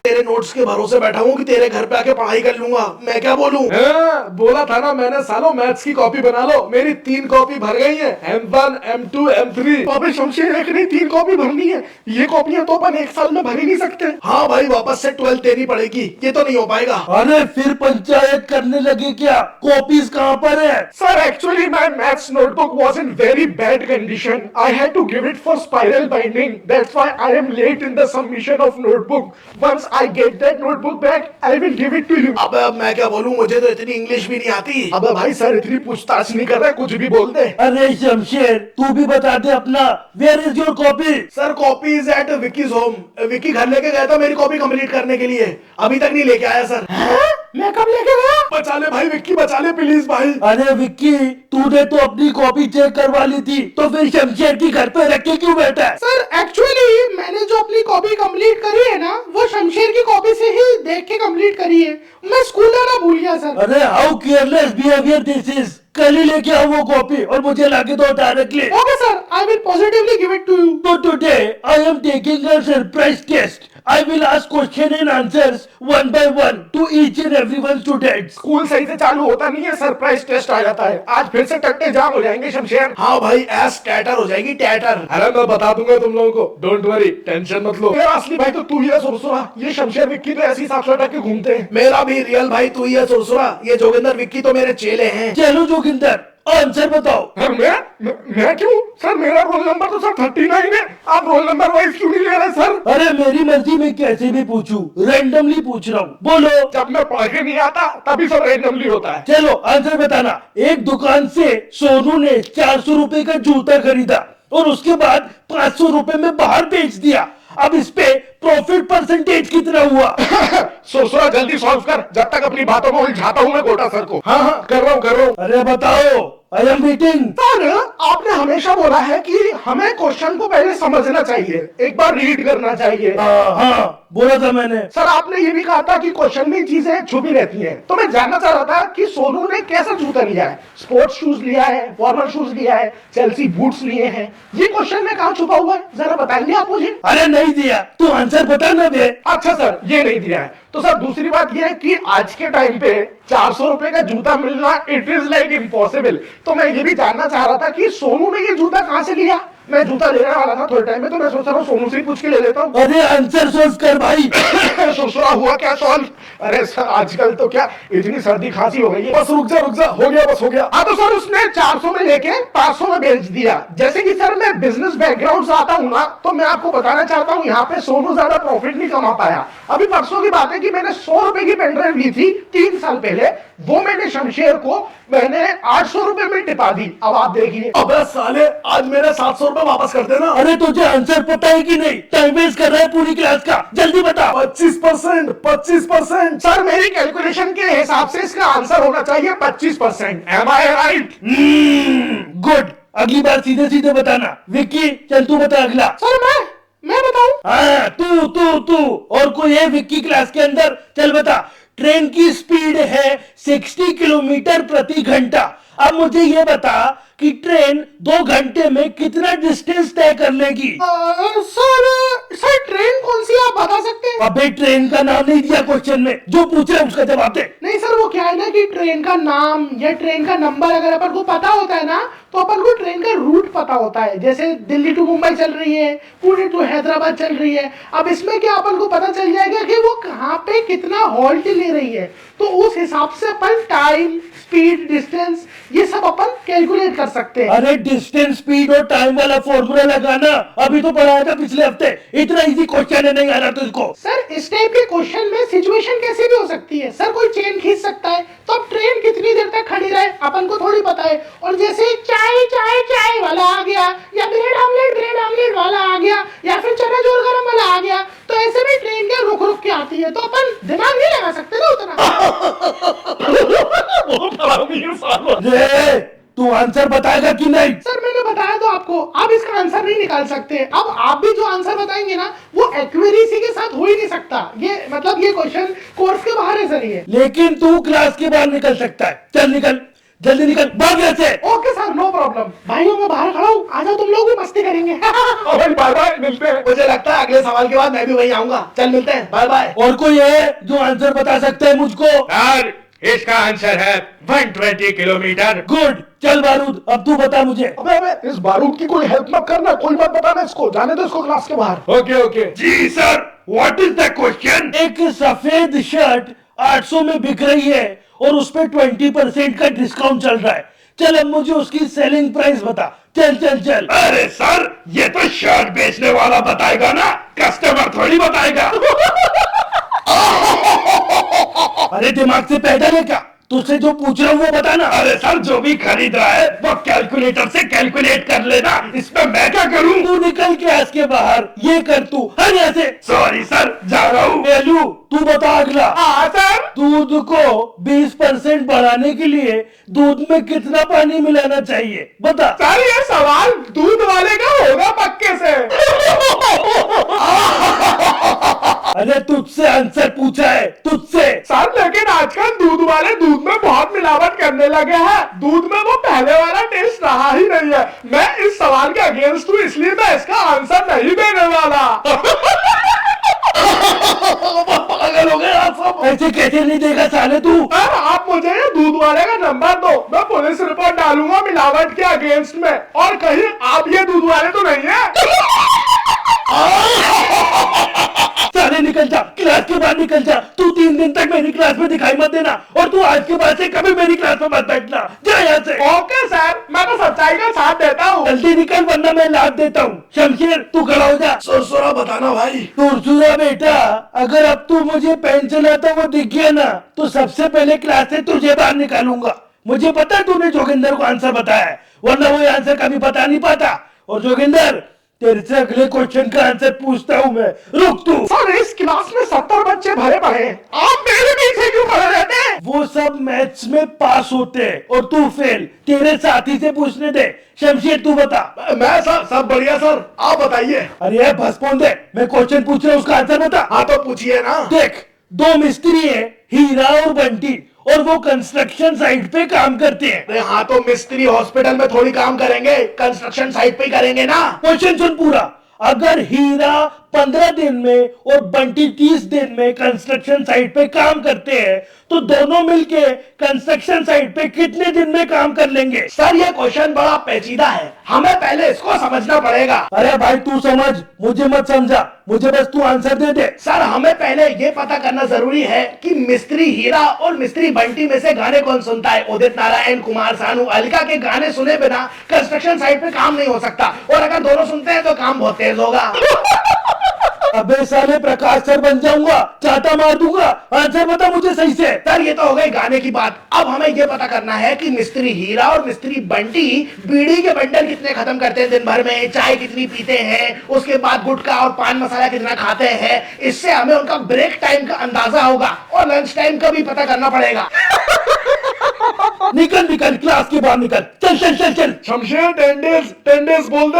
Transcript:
तेरे नोट्स के भरोसे बैठा हूँ कि तेरे घर पे आके पढ़ाई कर लूंगा। मैं क्या बोलूँ? बोला था ना मैंने, सालो मैथ्स की कॉपी बना लो। मेरी 3 कॉपी भर गई है, M1 M2 M3। अबे शमशेर, एक नहीं 3 कॉपी भरनी है। ये कॉपियां तो अपन एक साल में भर ही नहीं सकते। हाँ भाई, वापस से 12th देनी पड़ेगी, ये तो नहीं हो पाएगा। अरे फिर पंचायत करने लगे क्या? कॉपीज कहाँ पर है? Sir actually my maths notebook was in very bad condition. I had to give it for spiral binding, that's why I am late in the submission of notebook. Once I get that notebook back I will give it to you. अबे अब मैं क्या बोलूं, मुझे तो इतनी English भी नहीं आती। अबे भाई सर इतनी पूछताछ नहीं कर रहे, कुछ भी बोल दे। अरे शमशेर, तू भी बता दे अपना। Where is your copy? Sir copy is at Vicky's home. Vicky घर लेके गया था मेरी कॉपी कंप्लीट करने के लिए, अभी तक नहीं लेके आया सर। मैं कब लेके गया? बचा ले भाई विक्की, बचा ले प्लीज भाई। अरे विक्की, तूने तो अपनी कॉपी चेक करवा ली थी, तो फिर शमशेर की घर पे रख के क्यों बैठा है? सर एक्चुअली मैंने जो अपनी कॉपी कंप्लीट करी है ना, वो शमशेर की कॉपी से ही देख के कंप्लीट करी है। मैं स्कूल लाना भूल गया सर। अरे how careless behaviour this is. कल ही लेके आओ वो कॉपी और मुझे लाके दो directly. Okay sir, I will positively give it to you. So today I am taking a surprise test. I will ask question and answers one by one to each and every one students. School सही से चालू होता नहीं है, surprise test आ जाता है। आज फिर से टट्टे जाम हो जाएंगे शमशेर। हाँ भाई, एस टैटर हो जाएगी, टैटर। अरे मैं बता दूंगा तुम लोगों को, डोंट वरी, टेंशन मत लो। मेरा असली भाई तो तू ही है सुरसुरा। ये शमशेर विक्की तो ऐसी साफ लटक के घूमते हैं। मेरा भी रियल भाई तू ही है सुरसुरा। ये जोगिंदर विक्की तो मेरे चेले हैं। चलो जोगिंदर, आंसर बताओ। मैं क्यों? सर मेरा रोल नंबर तो सर 39 है। आप रोल नंबर वाइज क्यों नहीं ले रहे सर? अरे मेरी मर्जी में कैसे भी पूछूं, रैंडमली पूछ रहा हूँ, बोलो। जब मैं पढ़ के नहीं आता तभी सब रैंडमली होता है। चलो आंसर बताना। एक दुकान से सोनू ने 400 रुपए का जूता खरीदा और उसके बाद 500 रुपए में बाहर बेच दिया। अब इस पे प्रॉफिट परसेंटेज कितना हुआ? सुरसुरा जल्दी सॉल्व कर, जब तक अपनी बातों में उलझाता हूँ मैं गोटा सर को। हाँ कर रहा हूँ। अरे बताओ, आई एम वेटिंग। सर आपने हमेशा बोला है कि हमें क्वेश्चन को पहले समझना चाहिए, एक बार रीड करना चाहिए। हाँ बोला था मैंने। सर आपने ये भी कहा था कि क्वेश्चन में चीजें छुपी रहती हैं। तो मैं जानना चाह रहा था कि सोनू ने कैसा जूता लिया है। स्पोर्ट्स शूज लिया है, फॉर्मल शूज लिया है, चेल्सी बूट्स लिए हैं। ये क्वेश्चन में कहाँ छुपा हुआ है, जरा बताएंगे आप मुझे? अरे नहीं दिया, तू आंसर बता ना बे। अच्छा सर, ये नहीं दिया है। तो सर दूसरी बात ये है कि आज के टाइम पे 400 रुपए का जूता मिलना इट इज लाइक इम्पॉसिबल। तो मैं ये भी जानना चाह रहा था कि सोनू ने ये जूता कहाँ से लिया। मैं जूता लेने वाला था थोड़े टाइम में, तो मैं सोच रहा हूँ सोनू से ही पूछ के ले लेता हूँ। अरे आंसर सोच कर भाई। सुरसुरा हुआ क्या सॉल्व? अरे सर आजकल तो क्या इतनी सर्दी खांसी हो गई है। बस रुक जा, हो गया, बस हो गया। हाँ तो सर उसने 400 में लेके 500 में बेच दिया। जैसे कि सर मैं बिजनेस बैकग्राउंड से आता हूँ ना, तो मैं आपको बताना चाहता हूँ यहाँ पे सोनू ज्यादा प्रॉफिट नहीं कमा पाया। अभी परसों की बात है कि मैंने 100 रुपए की पेनड्राइव ली थी 3 साल पहले, वो मैंने शमशेर को मैंने 800 रुपए में टिपा दी। अब आप देखिए। अबे साले, आज मेरे 700 रुपए वापस कर देना। अरे तुझे आंसर पता है कि नहीं? टाइम वेस्ट कर रहा है पूरी क्लास का, जल्दी बता। 25%। सर मेरी कैलकुलेशन के हिसाब से इसका आंसर होना चाहिए 25%। एम आई राइट? गुड, अगली बार सीधे सीधे बताना। विक्की चल तू बता अगला। सर मैं बताऊं? हाँ तू और कोई है विक्की क्लास के अंदर? चल बता। ट्रेन की स्पीड है 60 किलोमीटर प्रति घंटा। अब मुझे ये बता कि ट्रेन 2 घंटे में कितना डिस्टेंस तय कर लेगी? सर ट्रेन कौन सी आप बता सकते हैं? अबे ट्रेन का नाम नहीं दिया क्वेश्चन में, जो पूछ रहे उसका जवाब दे। नहीं सर, वो क्या है ना कि ट्रेन का नाम या ट्रेन का नंबर अगर अपन को पता होता है ना, तो अपन को ट्रेन का रूट पता होता है। जैसे दिल्ली टू मुंबई चल रही है, पुणे टू हैदराबाद चल रही है। अब इसमें क्या अपन को पता चल जाएगा कि वो कहाँ पे कितना हॉल्ट ले रही है, तो उस हिसाब से अपन टाइम, स्पीड, डिस्टेंस ये सब अपन कैलकुलेट कर सकते हैं। अरे डिस्टेंस, स्पीड और टाइम वाला फॉर्मूला लगाना अभी तो पढ़ाया था पिछले हफ्ते। इतना इजी क्वेश्चन है, नहीं आ रहा तुझको? सर इस टाइप के क्वेश्चन में सिचुएशन कैसे भी हो सकती है। सर कोई चेन खींच सकता है, तो अब ट्रेन कितनी देर तक खड़ी रहे अपन को थोड़ी पता है। और जैसे चाय वाला आ गया, या ब्रेड आमलेट वाला आ गया, या फिर चना जोर गरम वाला आ गया, तो ऐसे में ट्रेन के रुक के आती है, तो अपन दिमाग नहीं लगा सकते ना उतना। तू आंसर बताएगा कि नहीं? सर मैंने बताया तो आपको, आप इसका आंसर नहीं निकाल सकते। अब आप भी जो आंसर बताएंगे ना, वो एक्यूरेसी के साथ हो ही नहीं सकता। ये मतलब ये क्वेश्चन कोर्स के बाहर है सर ये। लेकिन तू क्लास के बाहर निकल सकता है। चल निकल, जल्दी निकल, भाग यहाँ से। Okay sir, no problem. भाइयों मैं बाहर खड़ा हूँ, आ जाओ तुम लोग भी मस्ती करेंगे। हाँ भाई, बाय बाय, मिलते हैं। मुझे लगता है अगले सवाल के बाद मैं भी वहीं आऊंगा। चल मिलते हैं, बाय बाय। और कोई है जो आंसर बता सकता है मुझको? सर इसका आंसर है 120 किलोमीटर। गुड, चल बारूद, अब तू बता मुझे। अबे इस बारूद की कोई हेल्प मत करना, कोई मत बताना इसको, जाने दो इसको क्लास के बाहर। Okay okay ji sir, what is the question? एक सफेद शर्ट 800 में बिक रही है और उस पे 20% का डिस्काउंट चल रहा है। चल अब मुझे उसकी सेलिंग प्राइस बता। चल चल चल। अरे सर, ये तो शर्ट बेचने वाला बताएगा ना, कस्टमर थोड़ी बताएगा। अरे दिमाग से पैदल है क्या? तुझसे जो पूछ रहा हूँ वो बताना। अरे सर, जो भी खरीद रहा है वो कैलकुलेटर से कैलकुलेट कर लेना, इसमें मैं क्या करूं? तू निकल क्लास के बाहर, ये कर तू, हर यहाँ से। सॉरी सर, जा रहा हूँ। एलू, तू बता अगला। हाँ सर। दूध को 20% बढ़ाने के लिए दूध में कितना पानी मिलाना चाहिए? बता। सर ये सवाल दूध वाले का होगा पक्के से। अरे तुझसे आंसर पूछा है, तुझसे। सर लेकिन आजकल दूध वाले दूध में बहुत मिलावट करने लगे हैं, दूध में वो पहले वाला टेस्ट रहा ही नहीं है। मैं इस सवाल के अगेंस्ट हूँ, इसलिए मैं इसका आंसर नहीं देने वाला। पागल हो गए आप सब। ऐसे कैसे नहीं देगा साले तू? सर आप मुझे ये दूध वाले का नंबर दो, मैं पुलिस रिपोर्ट डालूंगा मिलावट के अगेंस्ट में, और कहीं आप ये दूध वाले तो नहीं है। साले निकल जा, क्लास के बाहर निकल जा। तू 3 दिन तक मेरी क्लास में दिखाई मत देना, और तू आज के बाद से कभी मेरी क्लास में मत बैठना। जा यहाँ से। ओके सर, मैं तो सच्चाई का साथ देता हूँ। जल्दी निकल वरना मैं लाद देता हूँ। शमशेर तू खड़ा हो जा। सुरसुरा बताना भाई। तुरसुरा बेटा, अगर अब तू मुझे पेन चलाता हुआ दिख गया ना, तो सबसे पहले क्लास से तुझे बाहर निकालूंगा। मुझे पता है तूने जोगिंदर को आंसर बताया है, वरना वो आंसर कभी बता नहीं पाता। और जोगिंदर, तेरे से अगले क्वेश्चन का आंसर पूछता हूँ मैं। रुक तू। सर इस क्लास में 70 बच्चे भरे पड़े हैं, आप मेरे पीछे क्यों खड़े रहते हैं? वो सब मैथ्स में पास होते हैं और तू फेल। तेरे साथी से पूछने दे। शमशेर तू बता। मैं सब बढ़िया सर, आप बताइए। अरे बस फोन दे, मैं क्वेश्चन पूछ रहा हूँ, उसका आंसर बता। हाँ तो पूछिए ना। देख, 2 मिस्त्री हैं, हीरा और बंटी, और वो कंस्ट्रक्शन साइट पे काम करते हैं। अरे हाँ तो मिस्त्री हॉस्पिटल में थोड़ी काम करेंगे, कंस्ट्रक्शन साइट पे ही करेंगे ना। क्वेश्चन सुन पूरा। अगर हीरा 15 दिन में और बंटी 30 दिन में कंस्ट्रक्शन साइट पे काम करते हैं, तो दोनों मिलके कंस्ट्रक्शन साइट पे कितने दिन में काम कर लेंगे? सर ये क्वेश्चन बड़ा पेचीदा है, हमें पहले इसको समझना पड़ेगा। अरे भाई तू समझ, मुझे मत समझा, मुझे बस तू आंसर दे दे। सर हमें पहले ये पता करना जरूरी है कि मिस्त्री हीरा और मिस्त्री बंटी में से गाने कौन सुनता है। उदित नारायण, कुमार सानू, अलका के गाने सुने बिना कंस्ट्रक्शन साइट पे काम नहीं हो सकता, और अगर दोनों सुनते हैं तो काम बहुत तेज होगा। अबे साले प्रकाश सर बन जाऊंगा, चाटा मार दूंगा। आंसर बता मुझे सही से। सर ये तो हो गई गाने की बात। अब हमें ये पता करना है कि मिस्त्री हीरा और मिस्त्री बंटी बीड़ी के बंडल कितने खत्म करते हैं दिन भर में, चाय कितनी पीते हैं, उसके बाद गुटखा और पान मसाला कितना खाते हैं। इससे हमें उनका ब्रेक टाइम का अंदाजा होगा, और लंच टाइम का भी पता करना पड़ेगा। निकल निकल, क्लास के बाहर निकल। चल चल चल चल। शमशेर 10 डेज बोल दे।